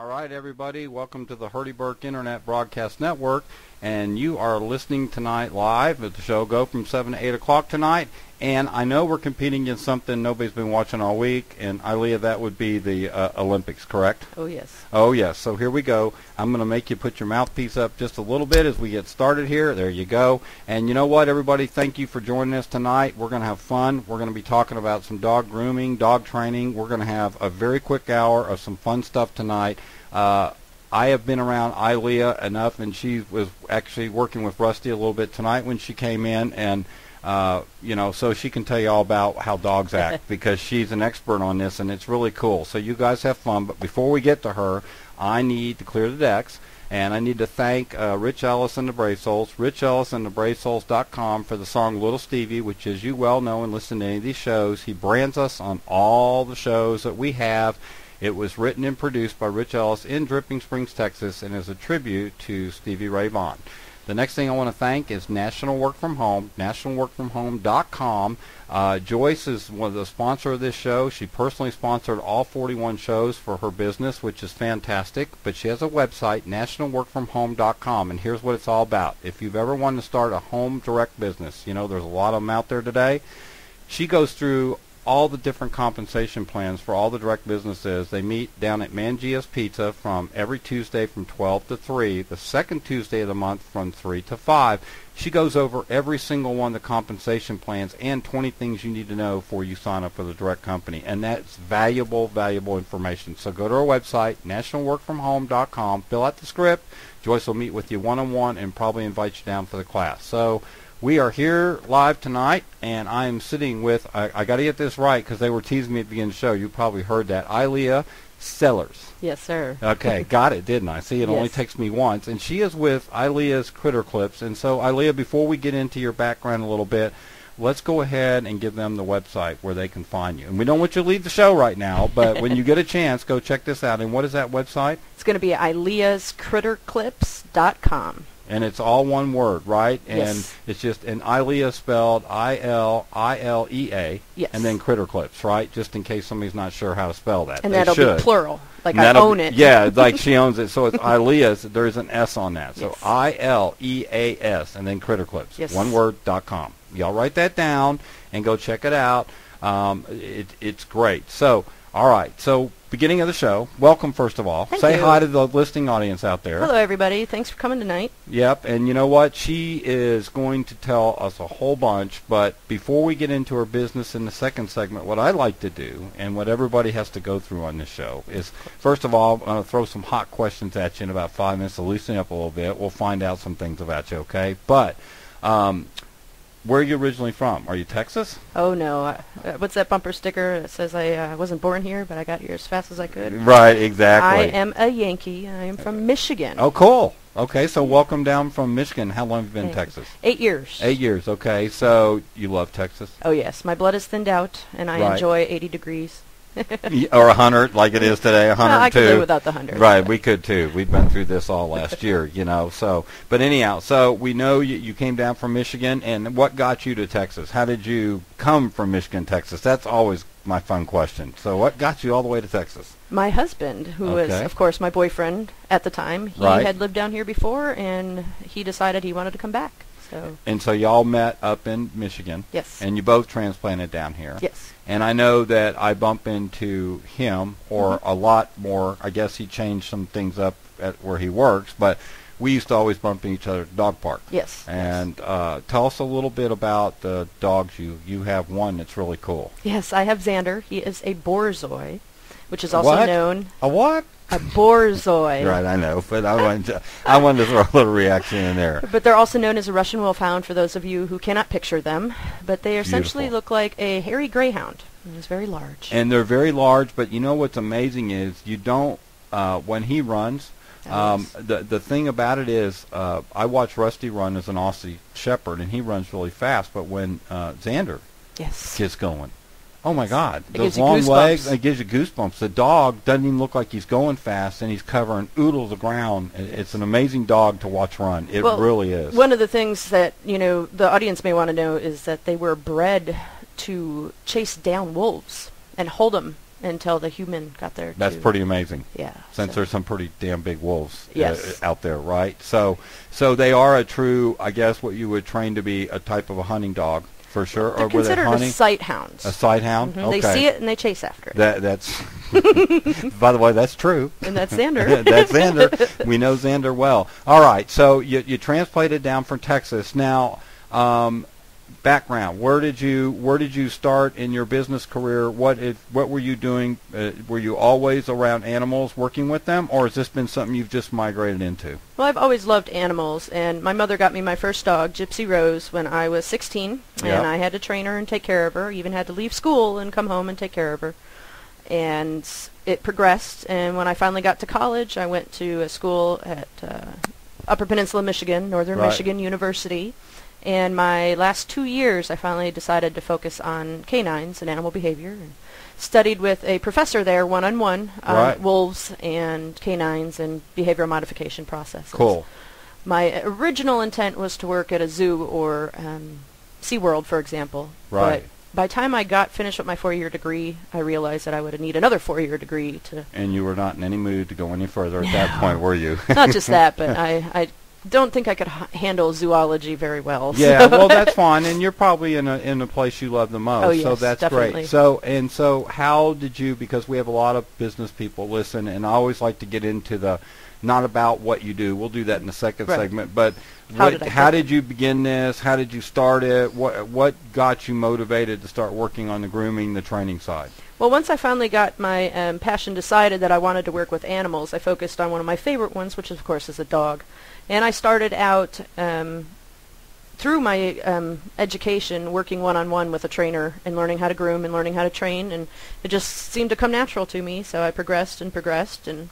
All right, everybody, welcome to the Hurdy Burke Internet Broadcast Network, and you are listening tonight live at the show. Go from 7 to 8 o'clock tonight, and I know we're competing against something nobody's been watching all week, and ILeas, that would be the Olympics, correct? Oh, yes. Oh, yes. So here we go. I'm going to make you put your mouthpiece up just a little bit as we get started here. There you go. And you know what, everybody? Thank you for joining us tonight. We're going to have fun. We're going to be talking about some dog grooming, dog training. We're going to have a very quick hour of some fun stuff tonight. I have been around ILeas enough, and she was actually working with Rusty a little bit tonight when she came in, and so she can tell you all about how dogs act because she's an expert on this, and it's really cool. So you guys have fun, but before we get to her, I need to clear the decks, and I need to thank Rich Ellis and the Brave Souls, RichEllisandtheBraveSouls.com for the song Little Stevie, which, as you well know and listen to any of these shows, he brands us on all the shows that we have. It was written and produced by Rich Ellis in Dripping Springs, Texas, and is a tribute to Stevie Ray Vaughan. The next thing I want to thank is National Work From Home, nationalworkfromhome.com. Joyce is one of the sponsor of this show. She personally sponsored all 41 shows for her business, which is fantastic. But she has a website, nationalworkfromhome.com, and here's what it's all about. If you've ever wanted to start a home direct business, you know there's a lot of them out there today. She goes through all the different compensation plans for all the direct businesses. They meet down at Mangia's Pizza from every Tuesday from 12 to 3, the second Tuesday of the month from 3 to 5. She goes over every single one of the compensation plans and 20 things you need to know before you sign up for the direct company. And that's valuable, valuable information. So go to our website, nationalworkfromhome.com, fill out the script. Joyce will meet with you one-on-one and probably invite you down for the class. So we are here live tonight, and I am sitting with, I got to get this right because they were teasing me at the beginning of the show. You probably heard that. ILeas Sellers. Yes, sir. Okay, got it, didn't I? See, it only takes me once. And she is with ILeas Critter Clips. And so, ILeas, before we get into your background a little bit, let's go ahead and give them the website where they can find you. And we don't want you to leave the show right now, but when you get a chance, go check this out. And what is that website? It's going to be ILeasCritterClips.com. And it's all one word, right? And yes. It's just an ILeas spelled I-L-I-L-E-A, yes. And then Critter Clips, right? Just in case somebody's not sure how to spell that. And they that'll should. Be plural, like I own it. Yeah, like she owns it. So it's ILeas. There's an S on that. So yes. I-L-E-A-S, and then Critter Clips, yes. one word.com. Y'all write that down and go check it out. It's great. So, all right. So, beginning of the show, welcome first of all. Thank Say you. hi to the listening audience out there. Hello, everybody. Thanks for coming tonight. Yep, and you know what? She is going to tell us a whole bunch, but before we get into her business in the second segment, what I like to do, and what everybody has to go through on this show, is, first of all, I'm going to throw some hot questions at you in about 5 minutes to loosen up a little bit. We'll find out some things about you, okay? But where are you originally from? Are you Texas? Oh, no. What's that bumper sticker that says I wasn't born here, but I got here as fast as I could? Right, exactly. I am a Yankee. I am from Michigan. Oh, cool. Okay, so welcome down from Michigan. How long have you been in Texas? 8 years. 8 years, okay. So you love Texas? Oh, yes. My blood is thinned out, and I enjoy 80 degrees. Or 100, like it is today, 102. I could live without the 100. Right, we could too. We've been through this all last year, So, but anyhow, so we know you came down from Michigan, and what got you to Texas? How did you come from Michigan, Texas? That's always my fun question. So, what got you all the way to Texas? My husband, who was, of course, my boyfriend at the time, he had lived down here before, and he decided he wanted to come back. And so y'all met up in Michigan. Yes. And you both transplanted down here. Yes. And I know that I bump into him, or a lot more. I guess he changed some things up at where he works, but we used to always bump into each other at the dog park. Yes. And tell us a little bit about the dogs. You have one that's really cool. Yes, I have Xander. He is a Borzoi, which is also known... A what? A Borzoi. Right, I know, but I wanted to throw a little reaction in there. But they're also known as a Russian Wolfhound for those of you who cannot picture them. But they essentially look like a hairy greyhound. It's very large. And they're very large, but you know what's amazing is you don't, when he runs, the thing about it is, I watch Rusty run as an Aussie Shepherd, and he runs really fast, but when Xander gets going, oh my God! Those long legs, it gives you goosebumps. The dog doesn't even look like he's going fast, and he's covering oodles of ground. It's an amazing dog to watch run. It really is. One of the things that the audience may want to know is that they were bred to chase down wolves and hold them until the human got there. That's pretty amazing. Yeah. Since there's some pretty damn big wolves yes. Out there, right? So they are a true, I guess, what you would train to be a type of a hunting dog. For sure. They're considered a sight hound. A sight hound? Mm-hmm. Okay. They see it and they chase after it. That's, by the way, that's true. And that's Xander. That's Xander. We know Xander well. All right, so you transplanted down from Texas. Now, background, where did you start in your business career? What were you doing? Were you always around animals, working with them, or has this been something you've just migrated into? Well, I've always loved animals, and my mother got me my first dog, Gypsy Rose, when I was 16, and I had to train her and take care of her. Even had to leave school and come home and take care of her. And it progressed, and when I finally got to college, I went to a school at Upper Peninsula, Michigan, Northern Michigan University. And my last 2 years, I finally decided to focus on canines and animal behavior, and studied with a professor there one-on-one on wolves and canines and behavioral modification processes. Cool. My original intent was to work at a zoo or SeaWorld, for example. Right. But by the time I got finished with my 4-year degree, I realized that I would need another 4-year degree to... And you were not in any mood to go any further at that point, were you? Not just that, but I don't think I could handle zoology very well. Yeah, well, that's fine, and you're probably in a place you love the most. Oh, yes, so that's definitely. great. So how did you? Because we have a lot of business people listen, and I always like to get into the not about what you do. We'll do that in the second segment. But how did you begin this? How did you start it? What got you motivated to start working on the grooming, the training side? Well, once I finally got my passion decided that I wanted to work with animals, I focused on one of my favorite ones, which of course is a dog. And I started out through my education working one-on-one with a trainer and learning how to groom and learning how to train, and it just seemed to come natural to me, so I progressed, and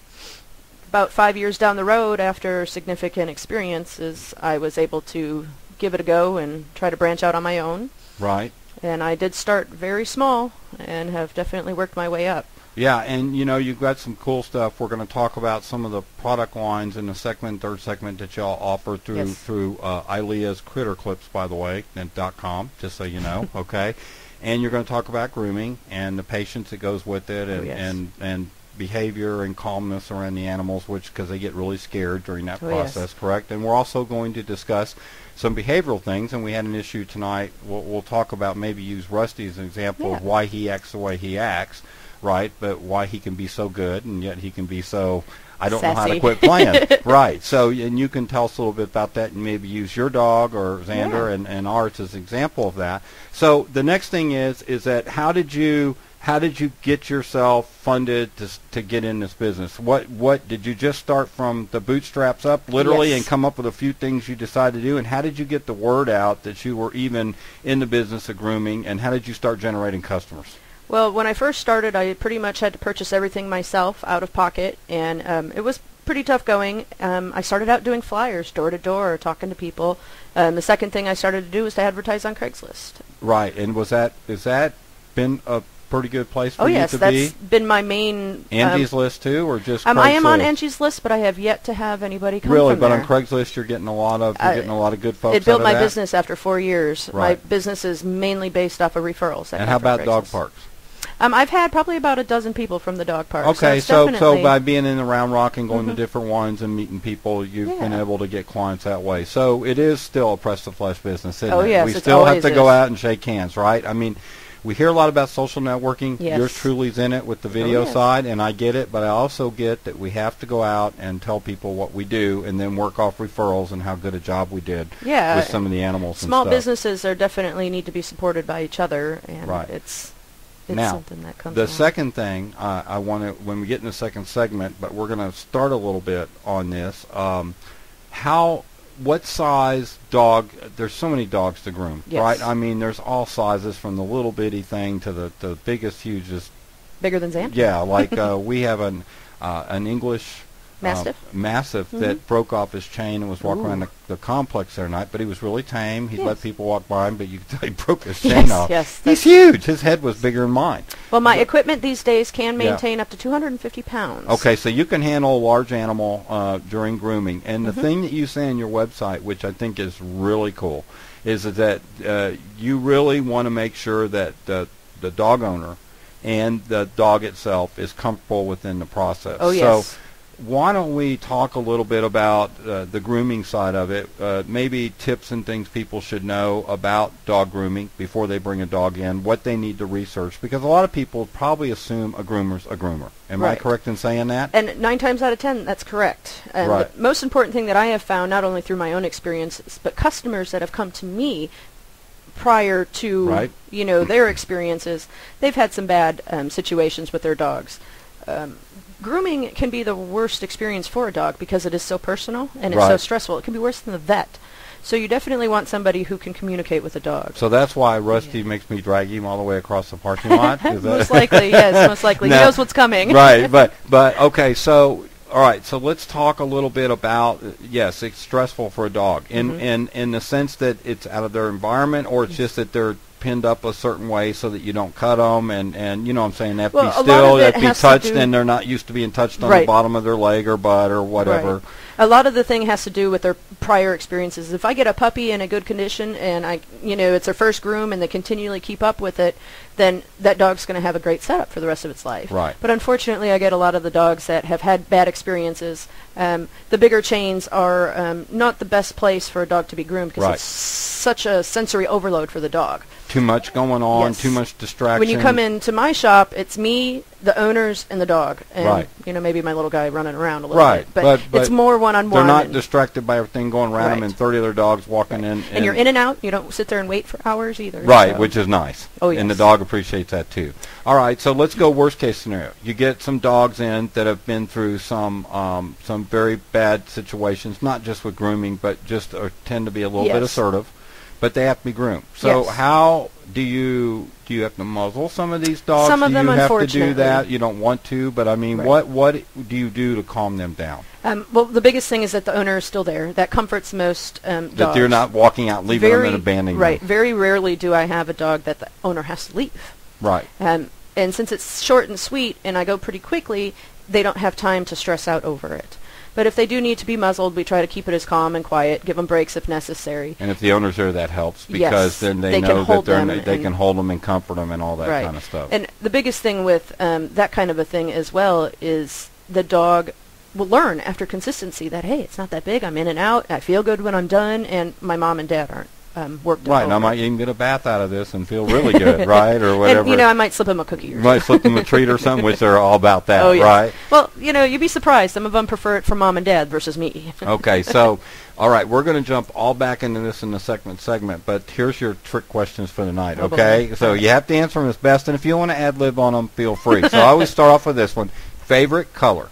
about 5 years down the road, after significant experiences, I was able to give it a go and try to branch out on my own. Right. And I did start very small and have definitely worked my way up. Yeah, and you've got some cool stuff. We're going to talk about some of the product lines in the third segment that y'all offer through ILeas Critter Clips, by the way, and .com, just so you know, okay? And you're going to talk about grooming and the patience that goes with it, and behavior and calmness around the animals, because they get really scared during that process, correct? And we're also going to discuss some behavioral things, and we had an issue tonight. We'll talk about, maybe use Rusty as an example of why he acts the way he acts. Right, but why he can be so good, and yet he can be so, I don't know how to quit playing. Right, so, and you can tell us a little bit about that, and maybe use your dog or Xander and ours as an example of that. So the next thing is that how did you get yourself funded to get in this business? What did you just start from the bootstraps up, literally, and come up with a few things you decided to do? And how did you get the word out that you were even in the business of grooming, and how did you start generating customers? Well, when I first started, I pretty much had to purchase everything myself out of pocket, and it was pretty tough going. I started out doing flyers, door to door, talking to people. The second thing I started to do was to advertise on Craigslist. Right, and has that been a pretty good place for you to be? Oh, yes, that's been my main... Angie's List, too, or just Craigslist? I am on Angie's List, but I have yet to have anybody come really, from but there. On Craigslist, you're getting a lot of good folks. It built my business after 4 years. Right. My business is mainly based off of referrals. And how about dog parks? I've had probably about a dozen people from the dog park. Okay, so by being in the Round Rock and going to different ones and meeting people, you've been able to get clients that way. So it is still a press to flesh business, isn't it? Yes, we still have to go out and shake hands, right? I mean, we hear a lot about social networking. Yes. Yours truly's in it with the video side, and I get it, but I also get that we have to go out and tell people what we do and then work off referrals and how good a job we did with some of the animals and stuff. Small businesses are definitely need to be supported by each other, and it's now, something that comes the along. second thing I want to, when we get in the second segment, but we're going to start a little bit on this. What size dog? There's so many dogs to groom, right? I mean, there's all sizes from the little bitty thing to the biggest, hugest. Bigger than Xander? Yeah, like we have an English Mastiff that broke off his chain and was walking around the complex there night, but he was really tame. He let people walk by him, but you could tell he broke his chain off. Yes, he's huge. His head was bigger than mine. Well, my equipment these days can maintain up to 250 pounds. Okay, so you can handle a large animal during grooming. And the thing that you say on your website, which I think is really cool, is that you really want to make sure that the dog owner and the dog itself is comfortable within the process. Oh, yes. So why don't we talk a little bit about the grooming side of it, maybe tips and things people should know about dog grooming before they bring a dog in, what they need to research, because a lot of people probably assume a groomer's a groomer. Am I correct in saying that? And 9 times out of 10, that's correct. And the most important thing that I have found, not only through my own experiences, but customers that have come to me prior to their experiences, they've had some bad situations with their dogs. Grooming can be the worst experience for a dog because it is so personal and it's so stressful. It can be worse than the vet. So you definitely want somebody who can communicate with a dog. So that's why Rusty makes me drag him all the way across the parking lot? Is that most likely, yes, most likely. He knows what's coming. Right, but okay, so all right, so let's talk a little bit about, yes, it's stressful for a dog in the sense that it's out of their environment, or it's just that they're pinned up a certain way so that you don't cut them, and you know what I'm saying, they have to be still, they have to be touched, and they're not used to being touched on the bottom of their leg or butt or whatever. A lot of the thing has to do with their prior experiences. If I get a puppy in a good condition and it's their first groom and they continually keep up with it, then that dog's going to have a great setup for the rest of its life. Right. But unfortunately, I get a lot of the dogs that have had bad experiences. The bigger chains are not the best place for a dog to be groomed because it's such a sensory overload for the dog. Too much going on, too much distraction. When you come into my shop, it's me, the owners, and the dog. And, maybe my little guy running around a little bit. But it's more one-on-one. They're not distracted by everything going around them and 30 other dogs walking in. And you're in and out. You don't sit there and wait for hours either. Right, which is nice. Oh, yes. And the dog appreciates that, too. All right, so let's go worst-case scenario. You get some dogs in that have been through some very bad situations, not just with grooming, but just tend to be a little bit assertive. But they have to be groomed. So how do you have to muzzle some of these dogs? Some of them, unfortunately. Do you have to do that? You don't want to, but I mean, what do you do to calm them down? Well, the biggest thing is that the owner is still there. That comforts most dogs. That they're not walking out, leaving them and abandoning them. Right. Very rarely do I have a dog that the owner has to leave. Right. And since it's short and sweet and I go pretty quickly, they don't have time to stress out over it. But if they do need to be muzzled, we try to keep it as calm and quiet, give them breaks if necessary. And if the owner's there, that helps because then they know that they can hold them and comfort them and all that kind of stuff. And the biggest thing with that kind of a thing as well is the dog will learn after consistency that, hey, it's not that big, I'm in and out, I feel good when I'm done, and my mom and dad aren't worked right, and I might even get a bath out of this and feel really good, right, or whatever. And, I might slip them a cookie or something. Might slip them a treat or something, which they're all about that, right? Well, you'd be surprised. Some of them prefer it from mom and dad versus me. Okay, so, all right, we're going to jump all back into this in the second segment, but here's your trick questions for the night, okay? So you have to answer them as best, and if you want to ad-lib on them, feel free. So I always start off with this one. Favorite color?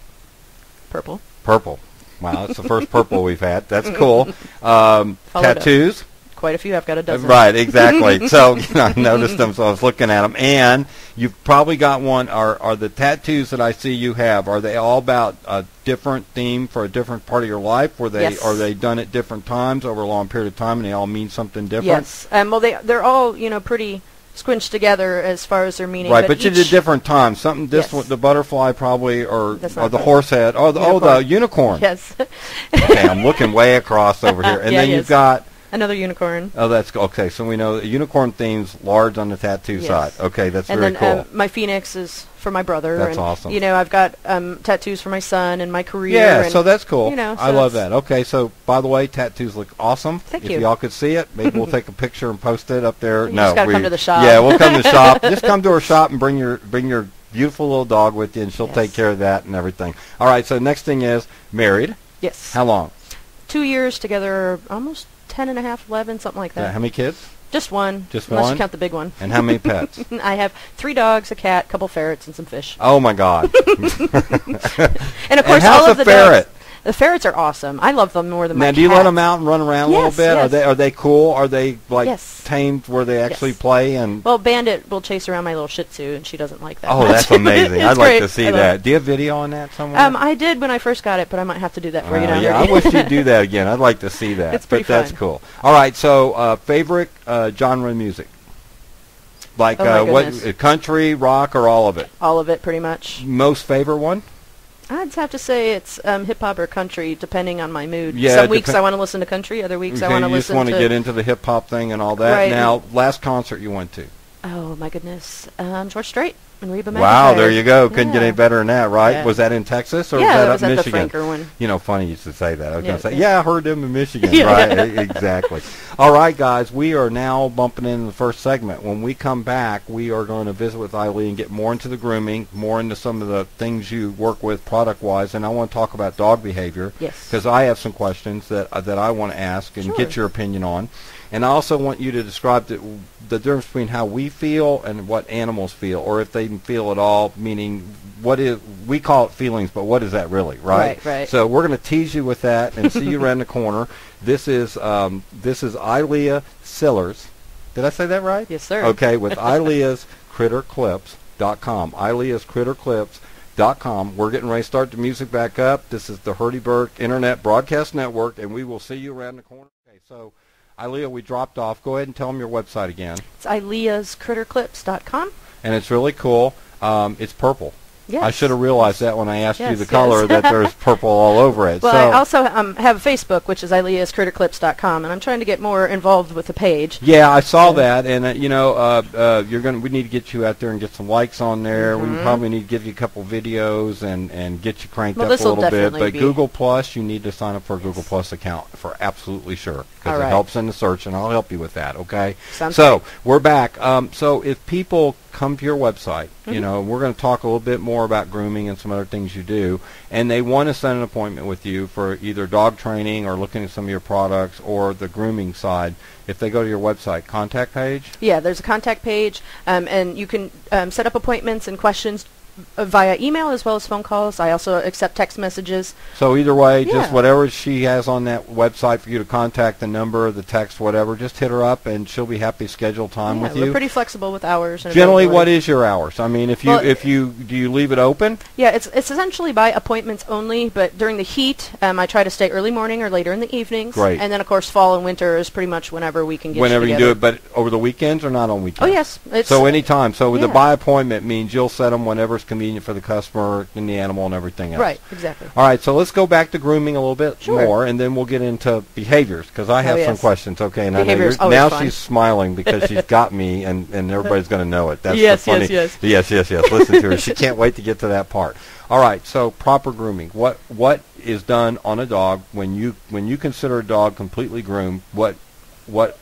Purple. Purple. Wow, that's the first purple we've had. That's cool. Tattoos? Quite a few. I've got a dozen. Right, exactly. So I noticed them, so I was looking at them. And you've probably got one. Are the tattoos that I see you have, are they all about a different theme for a different part of your life? Are they done at different times over a long period of time, and they all mean something different? Yes. Well, they're all pretty squinched together as far as their meaning. Right, but you did different times. Something the butterfly probably, or the horse head. The unicorn. Yes. Okay, I'm looking way across over here, and then you've got. Another unicorn. Oh, that's okay. So we know unicorn theme's large on the tattoo side. Okay, that's very cool. And then my phoenix is for my brother. That's awesome. I've got tattoos for my son and my career. Yeah, and, so that's cool. So I love that. Okay, so by the way, tattoos look awesome. Thank you. If y'all could see it, maybe we'll take a picture and post it up there. You just got to come to the shop. Yeah, we'll come to the shop. Just come to our shop and bring your beautiful little dog with you, and she'll take care of that and everything. All right, so the next thing is married. Yes. How long? 2 years together, almost 10 and a half, 11, something like that. How many kids? Just one. Just unless one? you count the big one. And how many pets? I have 3 dogs, a cat, a couple ferrets, and some fish. Oh, my God. And, of course, all of the ferret? dogs. The ferrets are awesome. I love them more than my cats. Now, do you let them out and run around a little bit? Yes. Are they cool? Are they tamed where they actually play? And well, Bandit will chase around my little Shih Tzu, and she doesn't like that. Oh, much. that's amazing! I'd like great. to see that. Do you have video on that somewhere? I did when I first got it, but I might have to do that for you now. Yeah, I wish you'd do that again. I'd like to see that. It's pretty fun. That's cool. All right, so favorite genre of music? Like what? Country, rock, or all of it? All of it, pretty much. Most favorite one? I'd have to say it's hip-hop or country, depending on my mood. Yeah, some weeks I want to listen to country, other weeks I want to listen to... You just want to get into the hip-hop thing and all that. Right. Now, last concert you went to? Oh, my goodness. George Strait. And Reba Wow, McEntire. there you go. Couldn't get Yeah. any better than that, right? Yeah. Was that in Texas or Yeah, was that that up was in at the Michigan? Franker one. You know, funny you should say that. I was going to say, Yeah. yeah, I heard them in Michigan, Yeah. right? Exactly. All right, guys, we are now bumping into the first segment. When we come back, we are going to visit with ILeas and get more into the grooming, more into some of the things you work with product-wise, and I want to talk about dog behavior. Yes. Because I have some questions that I want to ask and Sure. get your opinion on. And I also want you to describe the difference between how we feel and what animals feel, or if they feel at all, meaning what is, we call it feelings, but what is that really, right? Right. So we're going to tease you with that and see you around the corner. This is ILeas Sillers. Did I say that right? Yes, sir. Okay, with ILeasCritterClips.com. ILeasCritterClips.com. We're getting ready to start the music back up. This is the Hurdy Burke Internet Broadcast Network, and we will see you around the corner. Okay, so ILeas, we dropped off. Go ahead and tell them your website again. It's ILeasCritterClips.com. And it's really cool. It's purple. Yes. I should have realized that when I asked you Yes, the color, yes. that there's purple all over it. Well, so, I also have a Facebook, which is ILeasCritterClips.com, and I'm trying to get more involved with the page. yeah, I saw that, and we need to get you out there and get some likes on there. We probably need to give you a couple videos and get you cranked up a this'll little bit. definitely But be- Google Plus, you need to sign up for a Google Plus account for absolutely sure, because All it right. helps in the search, and I'll help you with that. Okay. Sounds So great. we're back. So if people come to your website, you know, we're going to talk a little bit more about grooming and some other things you do, and they want to set an appointment with you for either dog training or looking at some of your products or the grooming side. If they go to your website, contact page. Yeah, there's a contact page, and you can set up appointments and questions via email as well as phone calls. I also accept text messages. So either way, just Yeah. whatever she has on that website for you to contact, the number, the text, whatever, just hit her up and she'll be happy to schedule time Yeah, with we're you. pretty flexible with hours. And Generally, what availability. is your hours? I mean, Well, do you leave it open? Yeah, it's essentially by appointments only, but during the heat, I try to stay early morning or later in the evenings. Great. And then, of course, fall and winter is pretty much whenever we can get Whenever you together. do it, but over the weekends or not on weekends? Oh, yes. It's, So anytime. So the yeah. by appointment means you'll set them whenever it's convenient for the customer and the animal and everything else. Right, exactly. All right, so let's go back to grooming a little bit Sure. more, and then we'll get into behaviors, because I have some yes. questions. Okay, and I know Behavior's always now fun. she's smiling because she's got me, and everybody's going to know it. That's Yes, the funny. yes, yes. Listen to her. She can't wait to get to that part. All right, so proper grooming. What is done on a dog when you consider a dog completely groomed? What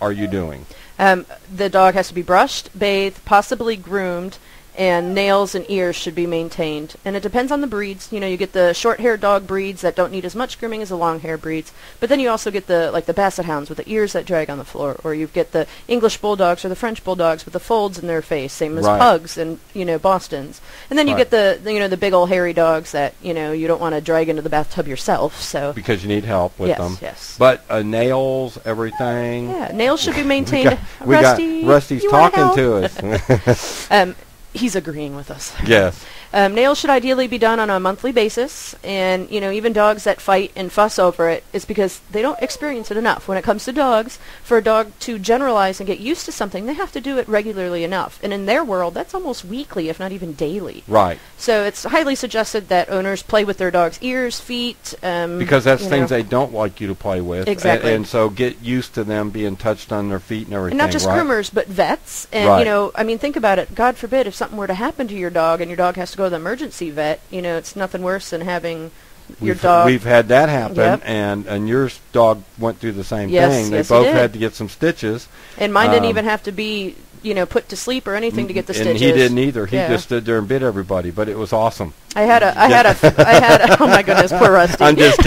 are you doing? The dog has to be brushed, bathed, possibly groomed, and nails and ears should be maintained. And it depends on the breeds. You know, you get the short-haired dog breeds that don't need as much grooming as the long-haired breeds. But then you also get the Basset Hounds with the ears that drag on the floor, or you get the English Bulldogs or the French Bulldogs with the folds in their face, same as Right. Pugs and Bostons. And then you Right. get the big old hairy dogs that you don't want to drag into the bathtub yourself. So Because you need help with yes, them. yes. But nails, everything. Yeah, nails should be maintained. We got Rusty, Rusty's you wanna talking help? to us. He's agreeing with us. Yes. Nails should ideally be done on a monthly basis, and even dogs that fight and fuss over it is because they don't experience it enough. When it comes to dogs, for a dog to generalize and get used to something, they have to do it regularly enough. And in their world, that's almost weekly, if not even daily. Right. So it's highly suggested that owners play with their dog's ears, feet. Because that's things they don't like you to play with. Exactly. And so get used to them being touched on their feet and everything. And not just right? groomers, but vets. And, Right. think about it. God forbid if something were to happen to your dog and your dog has to go to the emergency vet, it's nothing worse than having your dog. We've had that happen, Yep. and your dog went through the same Yes, thing. They yes, he both did. had to get some stitches. And mine didn't even have to be, put to sleep or anything to get the and stitches. he didn't either. He Yeah. just stood there and bit everybody, but it was awesome. I had oh my goodness, poor Rusty. I'm just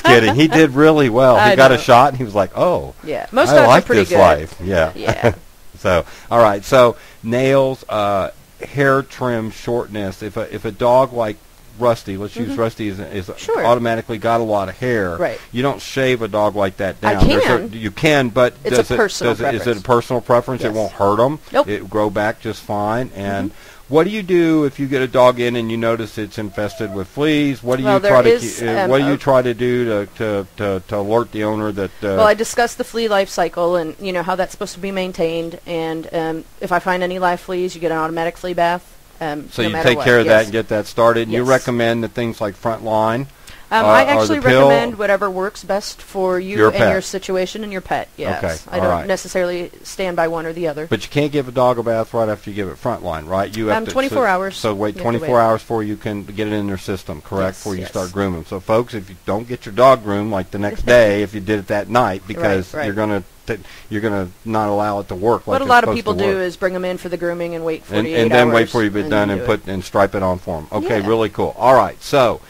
kidding. He did really well. He I got a know. shot, and he was like, "Oh, Yeah, most I dogs like are pretty this good. life." Yeah. Yeah. So, all right. So nails, hair trim, shortness. If a dog like Rusty, let's use Rusty is Sure. automatically got a lot of hair. Right. You don't shave a dog like that I down. can. You can, but It's does a personal is it a preference. personal preference? It Yes. won't hurt them. Nope. It will grow back just fine. And what do you do if you get a dog in and you notice it's infested with fleas? What do Well, you there try to is, what do you try to do to alert the owner that? Well, I discussed the flea life cycle and how that's supposed to be maintained. And if I find any live fleas, you get an automatic flea bath. So no you matter take what. care of that Yes. and get that started. And you Yes. recommend that things like Frontline. I actually recommend whatever works best for you and your situation and your pet. Yes. Okay. I don't necessarily stand by one or the other. But you can't give a dog a bath right after you give it Frontline, right? You have 24 hours. So wait 24 hours before you can get it in their system, correct? Before you start grooming. So folks, if you don't get your dog groomed like the next day, if you did it that night, because you're gonna not allow it to work. What a lot of people do is bring them in for the grooming and wait 48 hours. And then wait for you to be done and stripe it on for them. Okay, really cool. All right, so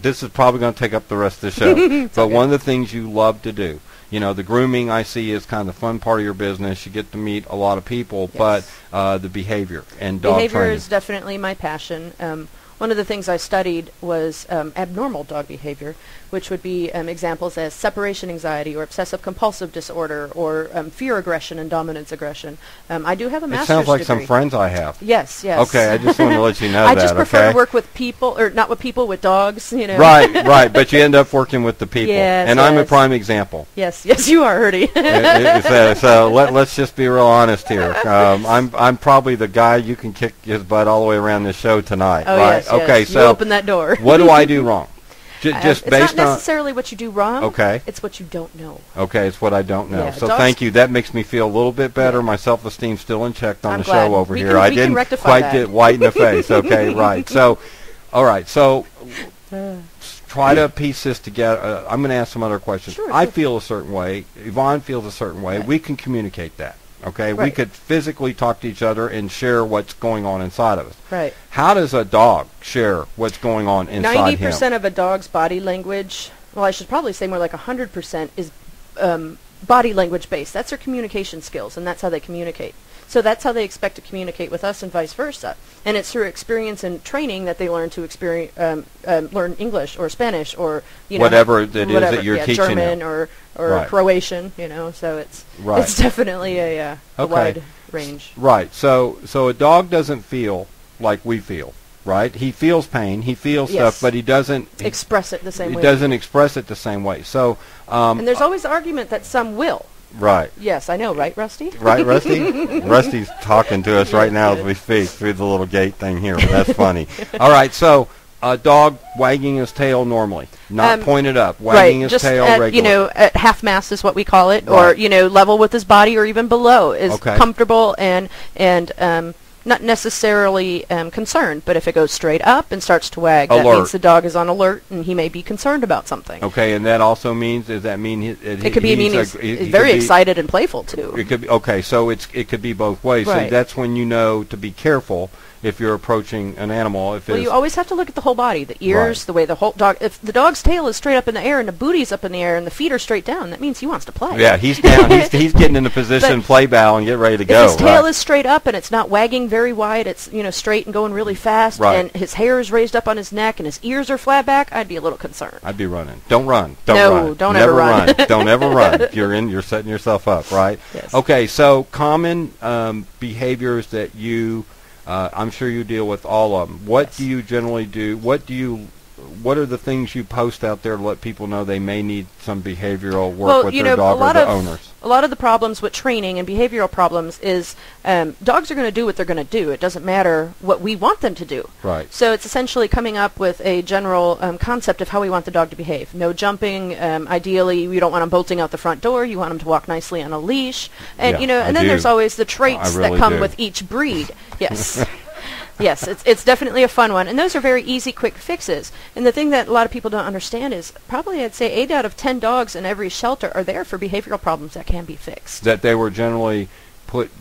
this is probably going to take up the rest of the show. But one of the things you love to do, the grooming I see is kind of the fun part of your business. You get to meet a lot of people, but the behavior and dog training. Behavior is definitely my passion. One of the things I studied was abnormal dog behavior, which would be examples as separation anxiety or obsessive-compulsive disorder or fear aggression and dominance aggression. I do have a master's degree. It sounds like some friends I have. Yes. Okay, I just wanted to let you know I just prefer to work with people, or not with people, with dogs, Right, but you end up working with the people. Yes, and I'm a prime example. Yes, you are, Ernie. So let's just be real honest here. I'm probably the guy you can kick his butt all the way around this show tonight. Oh, right? Yes. Okay, so you open that door. What do I do wrong? Just it's based not necessarily what you do wrong. Okay. It's what you don't know. Okay, it's what I don't know. Yeah, so thank you. That makes me feel a little bit better. My self-esteem's still in check on the show over here. I didn't quite get white in the face. Okay, right. So, all right. So, try to piece this together. I'm going to ask some other questions. Sure, I feel a certain way. Yvonne feels a certain way. Right. We can communicate that. Okay, we could physically talk to each other and share what's going on inside of us. Right. How does a dog share what's going on inside him? 90% of a dog's body language, well, I should probably say more like 100% is body language based. That's their communication skills, and that's how they communicate. So that's how they expect to communicate with us, and vice versa. And it's through experience and training that they learn to learn English or Spanish or whatever it is that you're teaching German them. or Croatian. So it's definitely a wide range. Right. So a dog doesn't feel like we feel. Right. He feels pain. He feels stuff, but he doesn't express it the same way. He doesn't express it the same way. So and there's always the argument that some will. Right. Yes, I know, right, Rusty? Right, Rusty? Rusty's talking to us right now as we speak through the little gate thing here. But that's funny. All right, so a dog wagging his tail normally, not pointed up, wagging his tail regularly. At half mast is what we call it, or level with his body, or even below is comfortable and not necessarily concerned, but if it goes straight up and starts to wag, that means the dog is on alert and he may be concerned about something. Okay, and that also means, does that mean it could mean he's very excited and playful too. It could be, so it could be both ways. Right. So that's when you know to be careful if you're approaching an animal. Well, you always have to look at the whole body, the ears, the way the whole dog. If the dog's tail is straight up in the air and the booty's up in the air and the feet are straight down, that means he wants to play. Yeah, he's down. he's getting in the position, play bow, and get ready to go. If his tail is straight up and it's not wagging very wide, it's straight and going really fast, and his hair is raised up on his neck and his ears are flat back, I'd be a little concerned. I'd be running. Don't run. Don't ever run. Don't ever run. You're setting yourself up, right? Yes. Okay, so common behaviors that you. I'm sure you deal with all of them. What do you generally do? What are the things you post out there to let people know they may need some behavioral work with their dog or the owners? A lot of the problems with training and behavioral problems is dogs are going to do what they're going to do. It doesn't matter what we want them to do. Right. So it's essentially coming up with a general concept of how we want the dog to behave. No jumping. Ideally, you don't want them bolting out the front door. You want them to walk nicely on a leash. And and then there's always the traits that come with each breed. Yes. Yes, it's definitely a fun one. And those are very easy, quick fixes. And the thing that a lot of people don't understand is probably I'd say 8 out of 10 dogs in every shelter are there for behavioral problems that can be fixed. That they were generally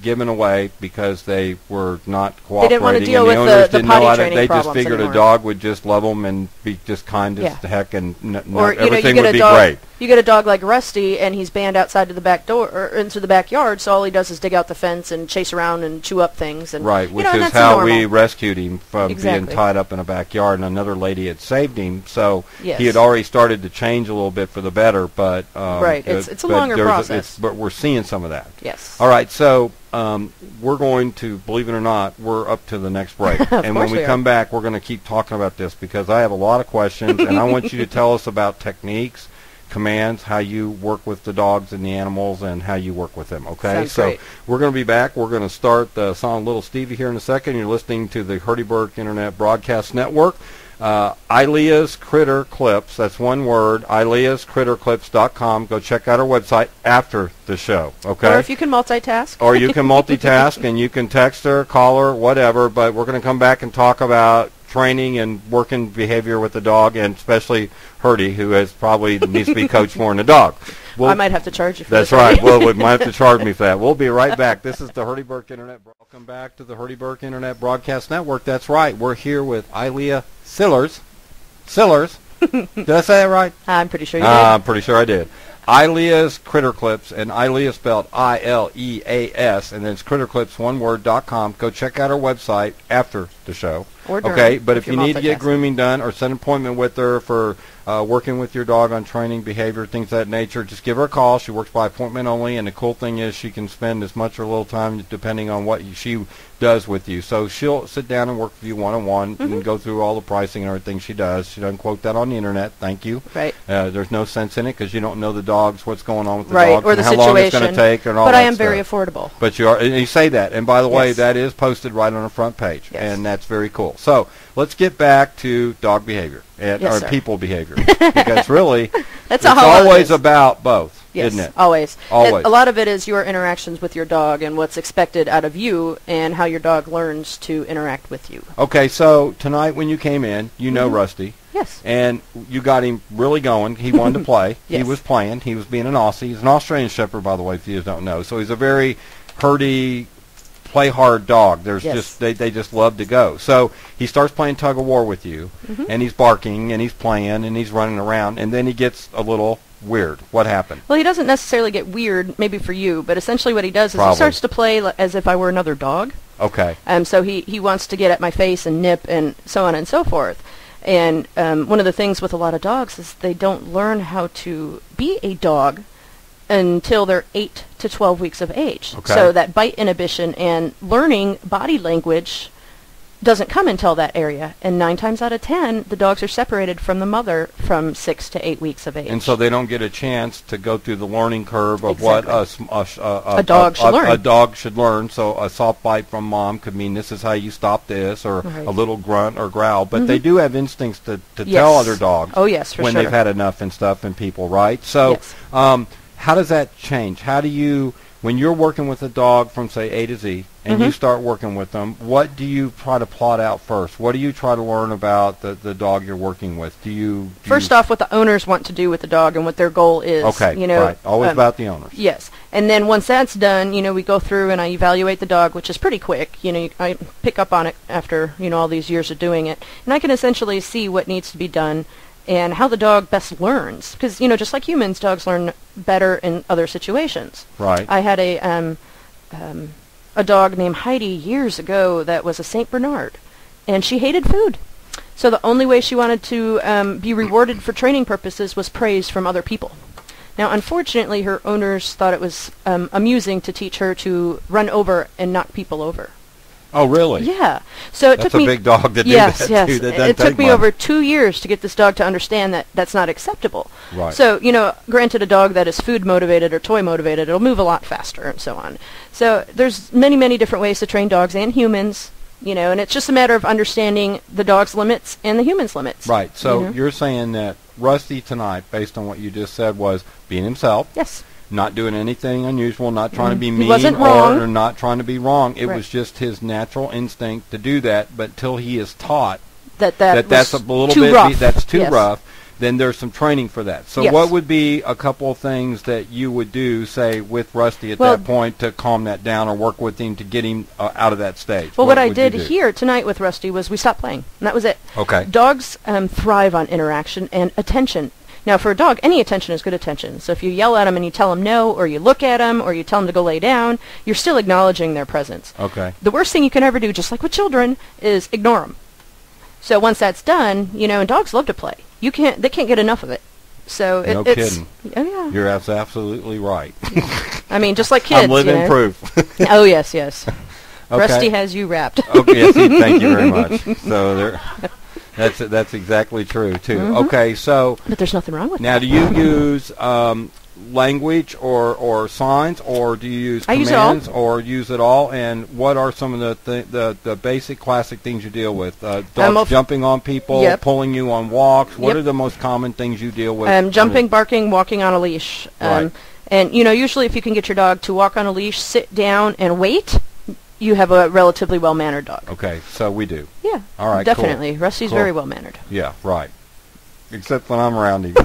given away because they were not cooperating. They didn't want to deal with the potty training They problems just figured anymore. A dog would just love them and be just kind as heck, and everything you would be great. You get a dog like Rusty, and he's banned outside to the back door or into the backyard. So all he does is dig out the fence and chase around and chew up things. And, which is how we rescued him from being tied up in a backyard, and another lady had saved him. So he had already started to change a little bit for the better, but it's a longer process. But we're seeing some of that. Yes. All right, so. We're going to, believe it or not, we're up to the next break. And when we come back, we're going to keep talking about this because I have a lot of questions, and I want you to tell us about techniques, commands, how you work with the dogs and the animals, and how you work with them, okay? Sounds great. We're going to be back. We're going to start the song Little Stevie here in a second. You're listening to the Hurdy-Burg Internet Broadcast Network. ILeas Critter Clips. That's one word. ILeasCritterClips.com. Go check out our website after the show. Okay. Or if you can multitask. Or you can multitask, and you can text her, call her, whatever. But we're going to come back and talk about training and working behavior with the dog, and especially Herdy, who probably needs to be coached more than the dog. I might have to charge you for That's this. right. Well, we might have to charge me for that. We'll be right back. This is the Herdy Burke Internet. Welcome back to the Herdy Burke Internet Broadcast Network. That's right. We're here with ILeas Sillers. Did I say that right? I'm pretty sure you did. I'm pretty sure I did. ILeas Critter Clips, and ILeas spelled ILeas, and then it's CritterClips, one word.com. Go check out our website after the show. Or during, okay, but if you need to get multitasking. grooming done or set an appointment with her for working with your dog on training, behavior, things of that nature, just give her a call. She works by appointment only, and the cool thing is she can spend as much or little time depending on what she does with you. So she'll sit down and work with you one-on-one and go through all the pricing and everything she does. She doesn't quote that on the internet. Thank you. Right. There's no sense in it because you don't know the dogs, what's going on with the right. dogs, or and the how situation. long it's going to take, and all but that I am stuff. very affordable. But you are, and you say that. And by the way, Yes. that is posted right on the front page, Yes. and that's very cool. So let's get back to dog behavior Yes, or sir. people behavior, because really, That's it's a whole lot of always this. about both, Yes, isn't it? always. Always. A lot of it is your interactions with your dog and what's expected out of you and how your dog learns to interact with you. Okay, so tonight when you came in, you know Rusty. Yes. And you got him really going. He wanted to play. He Yes. was playing. He was being an Aussie. He's an Australian Shepherd, by the way, if you don't know. So he's a very herdy, play hard dog. There's Yes. just they just love to go. So he starts playing tug of war with you, and he's barking and he's playing and he's running around, and then he gets a little weird. What happened? Well, he doesn't necessarily get weird, maybe for you, but essentially what he does is Probably. he starts to play as if I were another dog. Okay. So he wants to get at my face and nip and so on and so forth. And one of the things with a lot of dogs is they don't learn how to be a dog until they're 8 to 12 weeks of age. Okay. So that bite inhibition and learning body language doesn't come until that area. And 9 times out of 10, the dogs are separated from the mother from 6 to 8 weeks of age. And so they don't get a chance to go through the learning curve of what a dog should learn. A dog should learn. So a soft bite from mom could mean this is how you stop this, or Right. a little grunt or growl. But they do have instincts to Yes. tell other dogs Oh, yes, for when sure. they've had enough and stuff and people, right? So Yes. how does that change? How do you, when you're working with a dog from, say, A to Z, and you start working with them, what do you try to plot out first? What do you try to learn about the dog you're working with? First off, what the owners want to do with the dog and what their goal is. Okay, you know, right. Always about the owners. Yes. And then once that's done, we go through and I evaluate the dog, which is pretty quick. I pick up on it after, all these years of doing it. And I can essentially see what needs to be done and how the dog best learns. Because, just like humans, dogs learn better in other situations. Right. I had a dog named Heidi years ago that was a Saint Bernard, and she hated food. So the only way she wanted to be rewarded for training purposes was praise from other people. Now, unfortunately, her owners thought it was amusing to teach her to run over and knock people over. Oh, really? Yeah. So it That's took me a big dog to do yes, that, yes. too. That doesn't It took take me much. over 2 years to get this dog to understand that that's not acceptable. Right. So, granted, a dog that is food motivated or toy motivated, it'll move a lot faster and so on. So there's many, many different ways to train dogs and humans, and it's just a matter of understanding the dog's limits and the human's limits. Right. So you're saying that Rusty tonight, based on what you just said, was being himself. Yes. Not doing anything unusual, not trying to be mean wasn't wrong. or not trying to be wrong. It Right. was just his natural instinct to do that, but till he is taught That's that's a little too bit rough. that's too Yes. rough, then there's some training for that. So Yes. what would be a couple of things that you would do, say, with Rusty at that point to calm that down or work with him to get him out of that stage? Well, what I would you did do? here tonight with Rusty was we stopped playing, and that was it. Okay. Dogs thrive on interaction and attention. Now, for a dog, any attention is good attention. So if you yell at them and you tell them no, or you look at them, or you tell them to go lay down, you're still acknowledging their presence. Okay. The worst thing you can ever do, just like with children, is ignore them. So once that's done, and dogs love to play. They can't get enough of it. So No it's kidding. Oh, yeah. You're absolutely right. I mean, just like kids. I'm living proof. Oh yes. Okay. Rusty has you wrapped. Okay, yes, thank you very much. So That's exactly true too. Okay, so but there's nothing wrong with now, that. do you use language or signs, or do you use I commands, or use it all? And what are some of the basic classic things you deal with? Dogs jumping on people, pulling you on walks. What are the most common things you deal with? Jumping, barking, walking on a leash. Right. And usually if you can get your dog to walk on a leash, sit down, and wait, you have a relatively well-mannered dog. Okay, so we do. Yeah. All right, definitely. cool. Rusty's very well-mannered. Yeah, right. Except when I'm around him.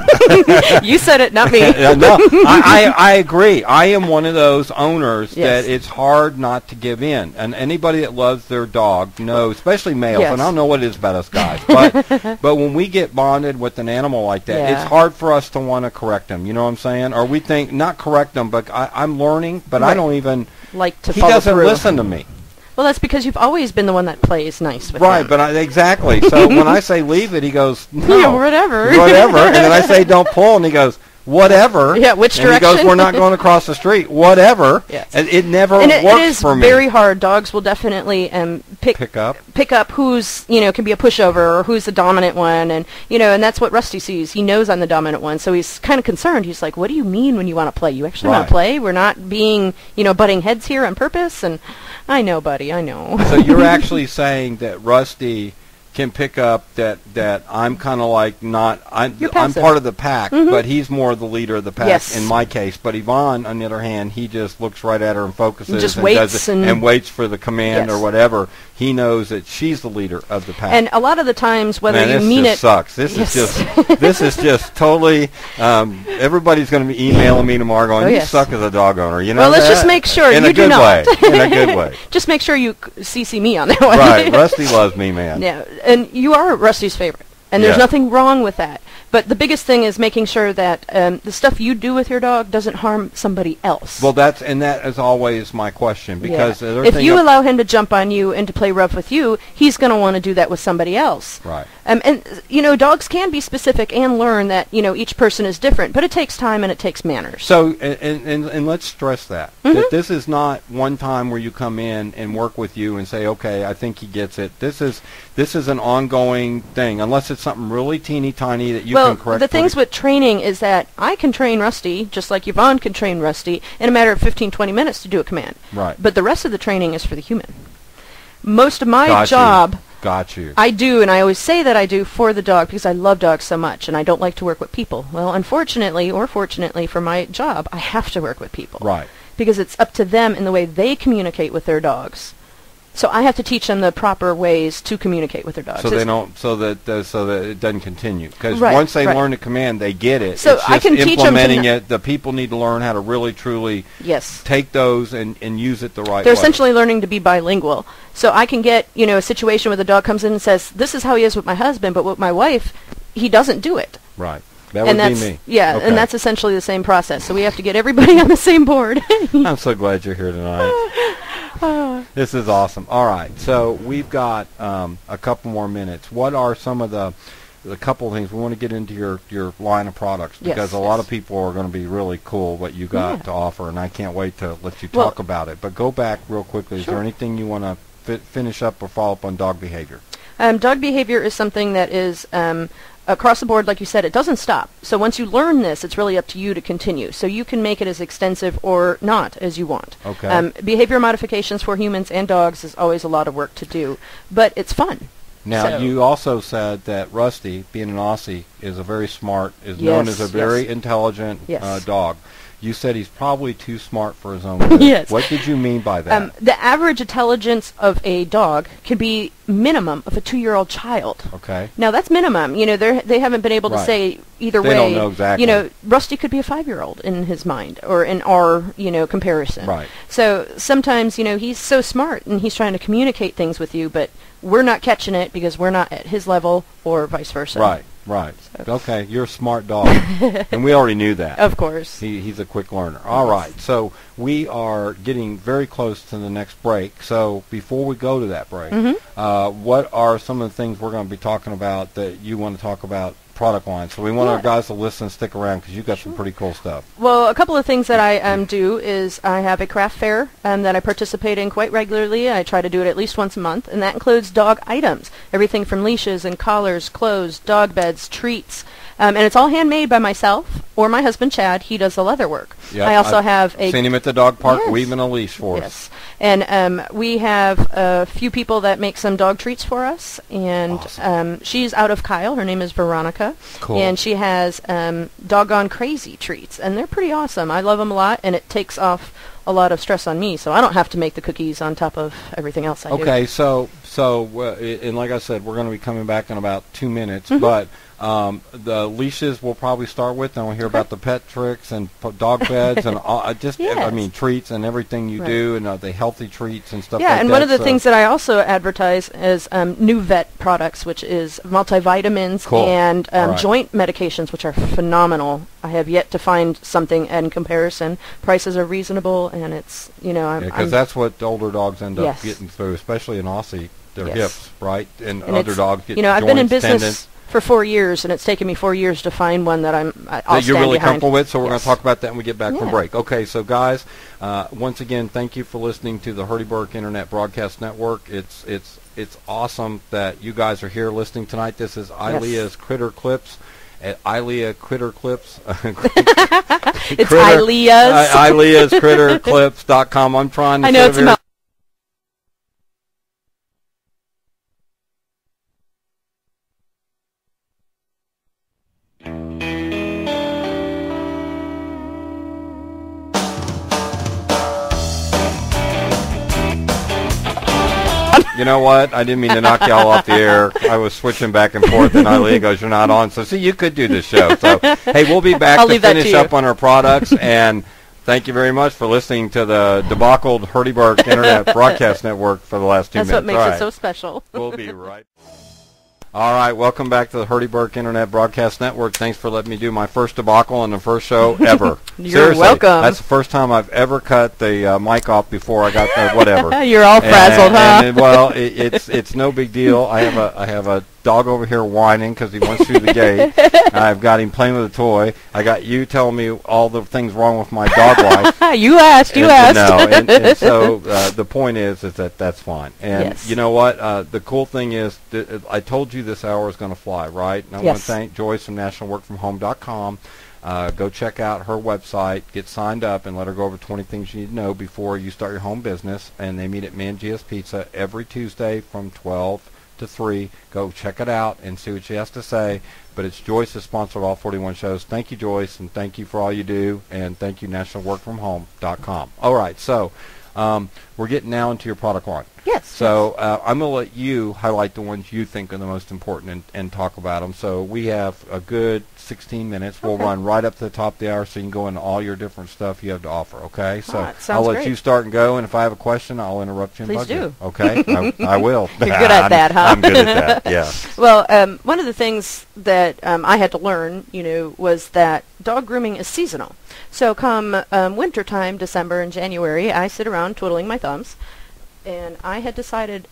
You said it, not me. No, I agree. I am one of those owners that it's hard not to give in. And anybody that loves their dog knows, especially males, and I don't know what it is about us guys, but when we get bonded with an animal like that, it's hard for us to want to correct them. You know what I'm saying? Or we think, not correct them, but I'm learning, but I don't even... Like to he follow doesn't through. listen to me. Well, that's because you've always been the one that plays nice with Right, him. but exactly. So when I say leave it, he goes, no. Yeah, whatever. Whatever. And then I say don't pull, and he goes, whatever. Yeah, which and direction? He goes, we're not going across the street. Whatever. Yes. And it never and works it is for me. very hard. Dogs will definitely pick up who's, can be a pushover or who's the dominant one. And, and that's what Rusty sees. He knows I'm the dominant one. So he's kind of concerned. He's like, what do you mean when you want to play? You actually want to play? We're not being, butting heads here on purpose? And I know, buddy, I know. So you're actually saying that Rusty can pick up that I'm kind of like I'm part of the pack, but he's more the leader of the pack in my case. But Yvonne, on the other hand, he just looks right at her and focuses just and waits does it, and waits for the command or whatever. He knows that she's the leader of the pack. And a lot of the times, whether you mean it, sucks. This is just totally. Everybody's going to be emailing me tomorrow, going, "You suck as a dog owner." You know. Well, let's just make sure in you a do good not. way. In a good way. Just make sure you CC me on that one. Right, Rusty loves me, man. Yeah, and you are Rusty's favorite, and there's nothing wrong with that. But the biggest thing is making sure that the stuff you do with your dog doesn't harm somebody else. Well, that is always my question, because if you allow him to jump on you and to play rough with you, he's going to want to do that with somebody else. Right. And dogs can be specific and learn that each person is different, but it takes time and it takes manners. So and let's stress that this is not one time where you come in and work with you and say, okay, I think he gets it. This is an ongoing thing, unless it's something really teeny tiny that you can correct. Well, the things with training is that I can train Rusty just like Yvonne can train Rusty in a matter of 15-20 minutes to do a command. Right. But the rest of the training is for the human. Most of my job. Got you. I do, and I always say that I do for the dog because I love dogs so much, and I don't like to work with people. Well, unfortunately, or fortunately for my job, I have to work with people. Right. Because it's up to them in the way they communicate with their dogs. So I have to teach them the proper ways to communicate with their dogs. So that it doesn't continue. Because once they learn the command, they get it. So it's just I can teach implementing it. The people need to learn how to really, truly take those and use it the right way. They're essentially learning to be bilingual. So I can get, a situation where the dog comes in and says, this is how he is with my husband, but with my wife, he doesn't do it. Right. That would be me. Yeah, and that's essentially the same process. So we have to get everybody on the same board. I'm so glad you're here tonight. This is awesome. All right, so we've got a couple more minutes. What are some of the couple of things we want to get into your line of products, because a lot of people are going to be really cool what you got to offer, and I can't wait to let you talk about it. But go back real quickly. Is there anything you want to finish up or follow up on dog behavior? Dog behavior is something that is across the board, like you said, it doesn't stop. So once you learn this, it's really up to you to continue. So you can make it as extensive or not as you want. Okay. Behavior modifications for humans and dogs is always a lot of work to do, but it's fun. Now, you also said that Rusty, being an Aussie, is known as a very intelligent dog. You said he's probably too smart for his own good. Yes. What did you mean by that? The average intelligence of a dog can be minimum of a 2-year-old child. Okay. Now, that's minimum. They haven't been able to say either way. They don't know exactly. Rusty could be a 5-year-old in his mind, or in our, comparison. Right. So sometimes, he's so smart and he's trying to communicate things with you, but we're not catching it because we're not at his level, or vice versa. Right. Right. So. Okay, you're a smart dog, and we already knew that. Of course. He's a quick learner. All right, so we are getting very close to the next break. So before we go to that break, what are some of the things we're going to be talking about that you want to talk about product line. So we want our guys to listen and stick around because you've got some pretty cool stuff. Well, a couple of things that I do is I have a craft fair that I participate in quite regularly. I try to do it at least once a month, and that includes dog items, everything from leashes and collars, clothes, dog beds, treats. And it's all handmade by myself or my husband, Chad. He does the leather work. Yep, I also have a... seen him at the dog park weaving a leash for us. And we have a few people that make some dog treats for us. And awesome. She's out of Kyle. Her name is Veronica. Cool. And she has doggone crazy treats. And they're pretty awesome. I love them a lot, and it takes off a lot of stress on me, so I don't have to make the cookies on top of everything else I do. Okay, so and like I said, we're going to be coming back in about 2 minutes, but the leashes we'll probably start with, and we'll hear about the pet tricks and dog beds and I mean treats and everything you do, and the healthy treats and stuff like that. Yeah, and one of the things that I also advertise is new vet products, which is multivitamins and joint medications, which are phenomenal. I have yet to find something in comparison. Prices are reasonable, and it's, because that's what older dogs end up getting through, especially in Aussie, their hips, right? And other dogs get I've been in business tendons. For 4 years, and it's taken me 4 years to find one that I'll you're really behind. comfortable with, so we're going to talk about that when we get back from break. Okay, so guys, once again, thank you for listening to the Hurdy-Burk Internet Broadcast Network. It's awesome that you guys are here listening tonight. This is ILeas Critter Clips at ILeas Critter Clips. It's ILeas. ILeasCritterClips.com. I'm trying to I know it's here. You know what? I didn't mean to knock y'all off the air. I was switching back and forth, and ILeas goes, "You're not on." So, see, you could do this show. So, hey, we'll be back to finish up on our products. And thank you very much for listening to the debacled Hurdy-Burk Internet Broadcast Network for the last 2 minutes. That's what makes it so special. We'll be right. All right, welcome back to the Hurdy-Burk Internet Broadcast Network. Thanks for letting me do my first debacle on the first show ever. You're Seriously, welcome. That's the first time I've ever cut the mic off before I got the whatever. You're all frazzled, huh? And, well, it's no big deal. I have a dog over here whining because he wants through the gate. I've got him playing with a toy. I got you telling me all the things wrong with my dog life. You asked. No, and so the point is that that's fine. And you know what? The cool thing is, I told you this hour is going to fly, right? And I want to thank Joyce from NationalWorkFromHome.com. Go check out her website, get signed up, and let her go over 20 things you need to know before you start your home business. And they meet at Mangia's Pizza every Tuesday from 12 to 3. Go check it out and see what she has to say. But it's Joyce that sponsored all 41 shows. Thank you, Joyce, and thank you for all you do, and thank you, NationalWorkFromHome.com. All right, so we're getting now into your product line. Yes. So I'm going to let you highlight the ones you think are the most important and talk about them. So we have a good 16 minutes. We'll run right up to the top of the hour so you can go into all your different stuff you have to offer, okay? So I'll let you start and go, and if I have a question, I'll interrupt you and bug you. Okay? I will. You're good at that, huh? I'm good at that, yeah. Well, one of the things that I had to learn, was that dog grooming is seasonal. So come wintertime, December and January, I sit around twiddling my thumbs. And I had decided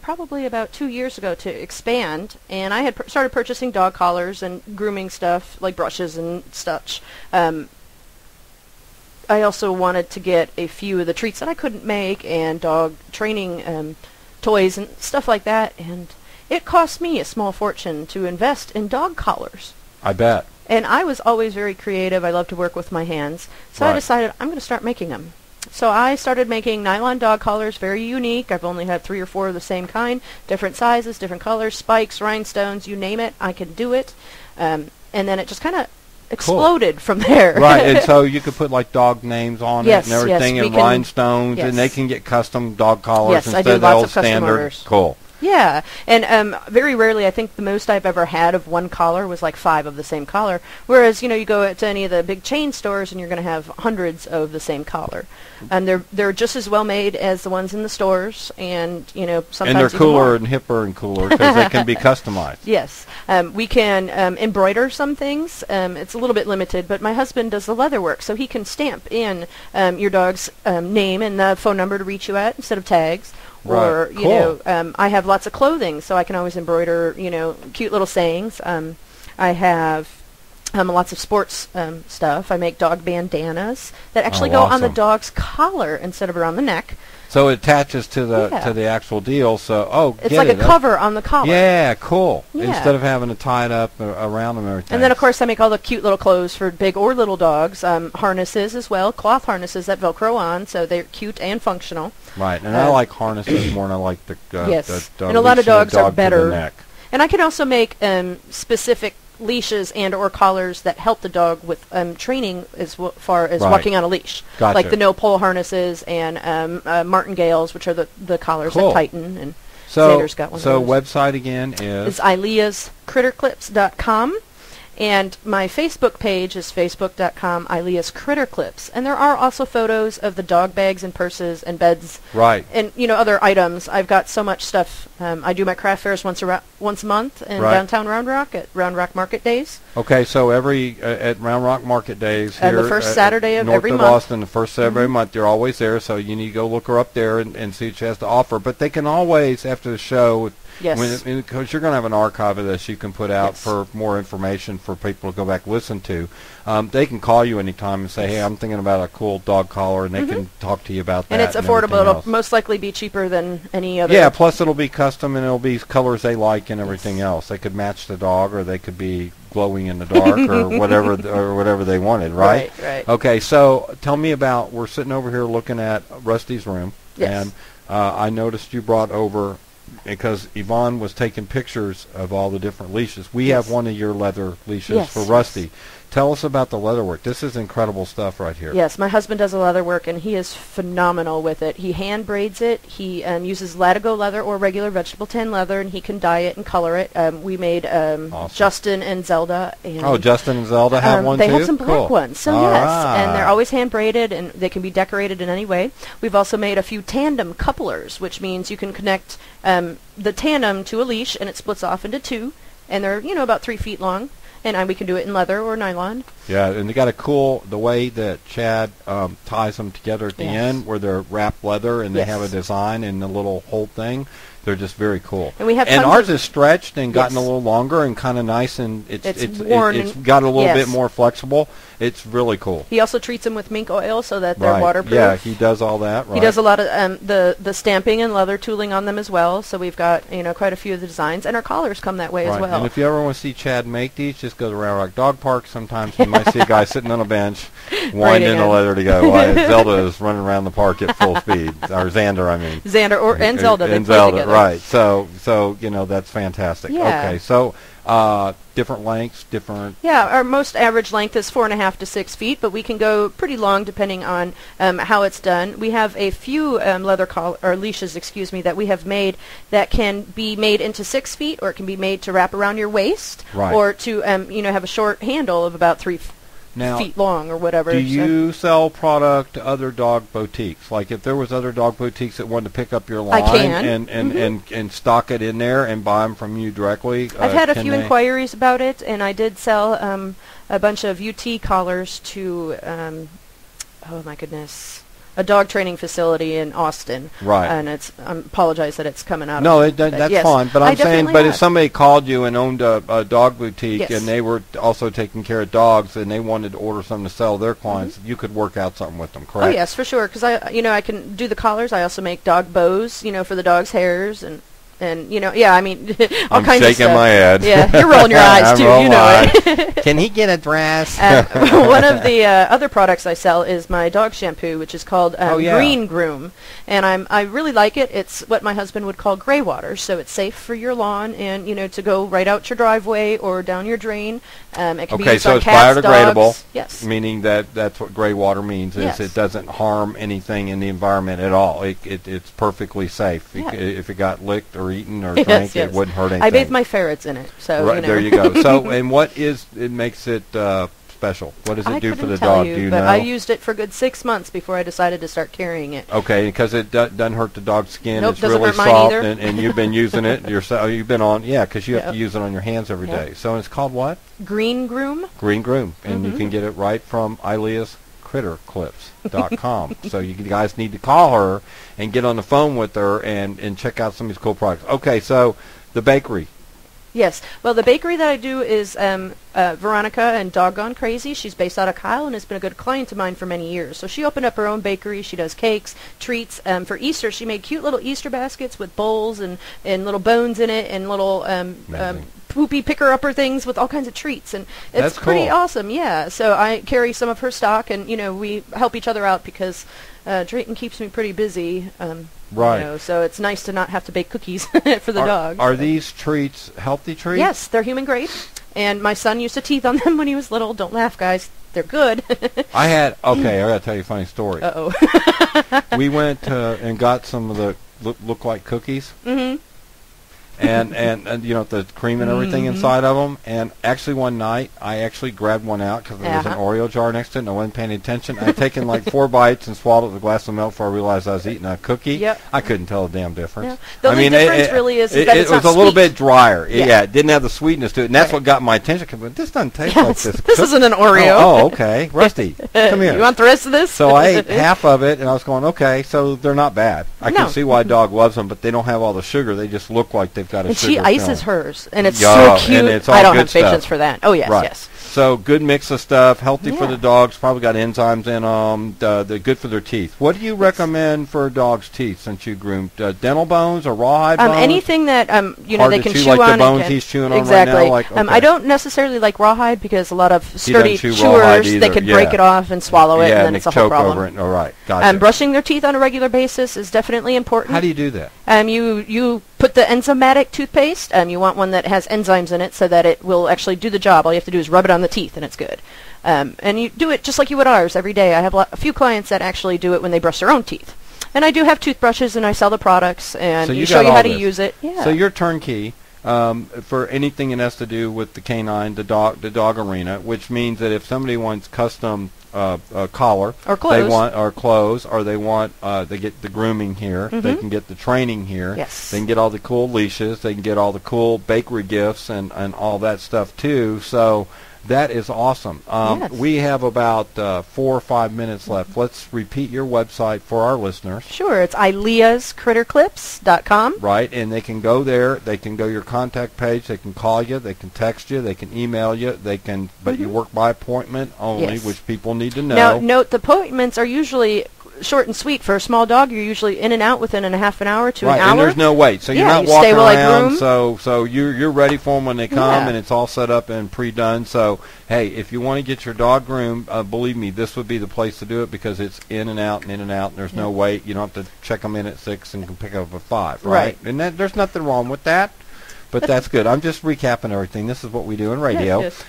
probably about 2 years ago to expand, and I had started purchasing dog collars and grooming stuff, like brushes and such. I also wanted to get a few of the treats that I couldn't make and dog training toys and stuff like that, and it cost me a small fortune to invest in dog collars. I bet. And I was always very creative. I love to work with my hands. So I decided I'm going to start making them. So I started making nylon dog collars, very unique. I've only had 3 or 4 of the same kind, different sizes, different colors, spikes, rhinestones, you name it, I can do it. And then it just kind of exploded from there. Right, and so you could put like dog names on it and everything, and rhinestones, and they can get custom dog collars instead of the old standard. Orders. Cool. Yeah, and very rarely, I think the most I've ever had of one collar was like 5 of the same collar, whereas, you go to any of the big chain stores and you're going to have hundreds of the same collar. And they're just as well made as the ones in the stores, and, sometimes and they're cooler and hipper and cooler because they can be customized. Yes. We can embroider some things. It's a little bit limited, but my husband does the leather work, so he can stamp in your dog's name and the phone number to reach you at instead of tags. Or, cool. I have lots of clothing, so I can always embroider, cute little sayings. I have lots of sports stuff. I make dog bandanas that actually Oh, go on the awesome. dog's collar instead of around the neck. So it attaches to the Yeah. actual deal. So It's get like it. a cover on the collar. Yeah, cool. Yeah. Instead of having to tie it up around them and everything. And then, of course, I make all the cute little clothes for big or little dogs. Harnesses as well, cloth harnesses that Velcro on, so they're cute and functional. Right, and I like harnesses more than I like the Yes, the and a lot of leashing the dogs are dog to the better. neck. And I can also make specific leashes and or collars that help the dog with training as far as Right. walking on a leash. Gotcha. Like the no pull harnesses and martingales, which are the collars Cool. that tighten. And So, Xander's got one so of those. website again is It's ILeasCritterClips.com. And my Facebook page is facebook.com ILeasCritterClips. And there are also photos of the dog bags and purses and beds right. and other items. I've got so much stuff. I do my craft fairs once a month in Right. downtown Round Rock at Round Rock Market Days. Okay, so every at Round Rock Market Days And here the first at Saturday of north every of month. Austin, the first Saturday of every month, you're always there. So you need to go look her up there and see what she has to offer. But they can always, after the show, Yes. because you're going to have an archive of this you can put out Yes. for more information for people to go back and listen to. They can call you anytime and say, hey, I'm thinking about a cool dog collar, and they can talk to you about that. And it's everything affordable. It'll else. most likely be cheaper than any other. Yeah, plus it'll be custom and it'll be colors they like and everything else. They could match the dog, or they could be glowing in the dark, or whatever they wanted, right? Right. Okay, so tell me about. We're sitting over here looking at Rusty's room, Yes. and I noticed you brought over, because Yvonne was taking pictures of all the different leashes. We Yes. have one of your leather leashes Yes, for yes. Rusty. Tell us about the leather work. This is incredible stuff right here. Yes, my husband does the leather work, and he is phenomenal with it. He hand braids it. He uses Latigo leather or regular vegetable tan leather, and he can dye it and color it. We made Awesome. Justin and Zelda. And Oh, Justin and Zelda have one they too? have some black Cool. ones, so All yes, right. and they're always hand braided, and they can be decorated in any way. We've also made a few tandem couplers, which means you can connect the tandem to a leash, and it splits off into two, and they're about 3 feet long. And we can do it in leather or nylon. Yeah, and they got a cool, the way that Chad ties them together at the Yes. end, where they're wrapped leather and they Yes. have a design and the little whole thing. They're just very cool. And we have and tons ours of- is stretched and gotten Yes. a little longer and kind of nice, and it's worn it's and- got a little yes. bit more flexible. It's really cool. He also treats them with mink oil so that they're Right. waterproof. Yeah, he does all that. Right. He does a lot of the stamping and leather tooling on them as well. So we've got quite a few of the designs, and our collars come that way Right. as well. And if you ever want to see Chad make these, just go to Round Rock Dog Park. Sometimes you might see a guy sitting on a bench, winding the in. leather to go. While Zelda is running around the park at full speed. Or Xander, I mean. Xander and Zelda, they and play Zelda, together. right? So that's fantastic. Yeah. Okay, so different lengths, different. Yeah, our most average length is 4.5 to 6 feet, but we can go pretty long depending on how it's done. We have a few leather or leashes, that we have made that can be made into 6 feet, or it can be made to wrap around your waist, Right. or to have a short handle of about 3 Now, feet long or whatever. do So- you sell product to other dog boutiques? Like if there was other dog boutiques that wanted to pick up your line I can. and stock it in there and buy them from you directly? I've had a can few they- inquiries about it, and I did sell a bunch of UT collars to, oh my goodness, a dog training facility in Austin. Right. And I apologize that it's coming out. No, of that's yes. fine. But I I'm saying, definitely but if have. somebody called you and owned a dog boutique, Yes. and they were also taking care of dogs, and they wanted to order something to sell their clients, you could work out something with them, correct? Oh yes, for sure. Because I can do the collars. I also make dog bows, for the dog's hairs, and yeah. I mean, all I'm kinds of shaking stuff. my head. Yeah, you're rolling your eyes I'm too. rolling You know my it. Can he get a dress? One of the other products I sell is my dog shampoo, which is called Oh, yeah. Green Groom, and I really like it. It's what my husband would call gray water, so it's safe for your lawn and to go right out your driveway or down your drain. It can be Okay, used so on it's cats, biodegradable. dogs. Yes. Meaning that's what gray water means, is Yes. it doesn't harm anything in the environment at all. It's perfectly safe. Yeah. If it got licked or eaten or Yes, drank, yes. it wouldn't hurt anything. I bathe my ferrets in it, so Right, there you go. So, and what makes it special? What does it I do for couldn't the tell dog? you, Do you but know? I used it for a good 6 months before I decided to start carrying it. Okay, because it doesn't hurt the dog's skin. Nope, It's doesn't really hurt mine soft, either. and you've been using it yourself. You've been on, because you have Yep. to use it on your hands every Yep. day. So it's called what? Green Groom. Green Groom, and you can get it right from ILeasCritterClips.com. So you guys need to call her and get on the phone with her and check out some of these cool products. Okay, so the bakery. Yes. Well, the bakery that I do is Veronica and Doggone Crazy. She's based out of Kyle and has been a good client of mine for many years. So she opened up her own bakery. She does cakes, treats. For Easter, she made cute little Easter baskets with bowls and little bones in it and little poopy picker-upper things with all kinds of treats. And it's pretty awesome, yeah. So I carry some of her stock, and, we help each other out because Drayton keeps me pretty busy. Right. So it's nice to not have to bake cookies for the dogs. Are these treats healthy treats? Yes, they're human grade. And my son used to teeth on them when he was little. Don't laugh, guys. They're good. I got to tell you a funny story. Uh-oh. We went and got some of the look like cookies. Mm-hmm. And the cream and everything inside of them. And actually one night, I actually grabbed one out because there was an Oreo jar next to it, and I wasn't paying attention. I'd taken like 4 bites and swallowed it with a glass of milk before I realized I was eating a cookie. Yep. I couldn't tell the damn difference. Yeah. The only difference really is that it's not sweet. It was a little bit drier. Yeah, it didn't have the sweetness to it, and that's what got my attention. But this doesn't taste like this. This isn't an Oreo. Oh, okay. Rusty, come here. You want the rest of this? So I ate half of it, and I was going, okay, so they're not bad. I can see why a dog loves them, but they don't have all the sugar. They just look like they've got a sugar. She ices hers, and it's so cute. And it's all I don't good have patience stuff. for that. Oh, yes, right. yes. So good mix of stuff, healthy for the dogs, probably got enzymes in them, they're good for their teeth. What do you recommend for a dog's teeth since you groomed? Dental bones or rawhide bones? Anything that, Hard they to can chew chew like on. the bones he's chewing exactly. on right now? I don't necessarily like rawhide because a lot of sturdy chewers, they could break it off and swallow it, and then it's a whole problem. Over it. All right, gotcha. Brushing their teeth on a regular basis is definitely important. How do you do that? You put the enzymatic toothpaste. You want one that has enzymes in it so that it will actually do the job. All you have to do is rub it on the teeth, and it's good. And you do it just like you would ours every day. I have a few clients that actually do it when they brush their own teeth. And I do have toothbrushes, and I sell the products, and so show you how to use it. Yeah. So you're turnkey for anything that has to do with the canine, the dog arena, which means that if somebody wants custom collar or clothes, or they want they get the grooming here, they can get the training here. Yes. They can get all the cool leashes, they can get all the cool bakery gifts and all that stuff too. So that is awesome. Yes. We have about 4 or 5 minutes left. Let's repeat your website for our listeners. Sure. It's ILeasCritterClips.com. Right, and they can go there. They can go your contact page. They can call you. They can text you. They can email you. They can, but you work by appointment only, which people need to know. Now, note the appointments are usually short and sweet. For a small dog, you're usually in and out within a half an hour to an hour. And there's no wait, so you're not walking around. So you're ready for them when they come, and it's all set up and pre-done. So hey, if you want to get your dog groomed, believe me, this would be the place to do it because it's in and out and in and out. And there's no wait. You don't have to check them in at 6 and can pick up at 5. Right. And there's nothing wrong with that, but that's good. I'm just recapping everything. This is what we do in radio. Yes.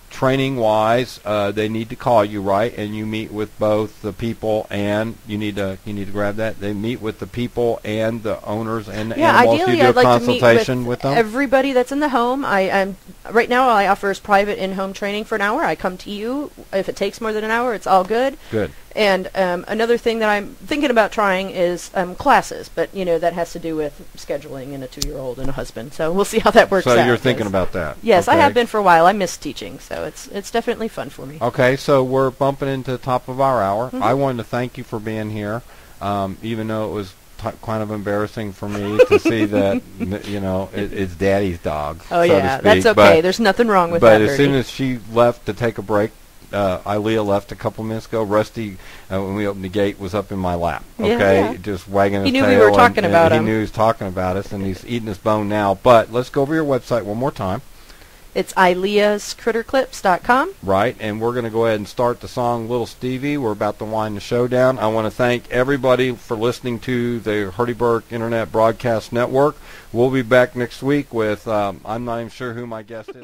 Training-wise, they need to call you, right? And you meet with both the people and you need to grab that. They meet with the people and the owners and the animals. Ideally, you do I'd like consultation to meet with them. Everybody that's in the home. I'm right now. I offer is private in-home training for an hour. I come to you. If it takes more than an hour, it's all good. Good. And another thing that I'm thinking about trying is classes, but that has to do with scheduling and a 2-year-old and a husband. So we'll see how that works out. So you're thinking about that? Yes, I have been for a while. I miss teaching, so it's definitely fun for me. Okay, so we're bumping into the top of our hour. I wanted to thank you for being here, even though it was kind of embarrassing for me to see that it's Daddy's dog. Oh so yeah, to speak. that's okay. There's nothing wrong with that. But as soon as she left to take a break. ILeas left a couple minutes ago. Rusty, when we opened the gate, was up in my lap. Okay, just wagging his tail. He knew we were talking about him. He knew he was talking about us, and he's eating his bone now. But let's go over your website one more time. It's ILeasCritterClips.com. Right, and we're going to go ahead and start the song Little Stevie. We're about to wind the show down. I want to thank everybody for listening to the Hurdy-Burk Internet Broadcast Network. We'll be back next week with, I'm not even sure who my guest is.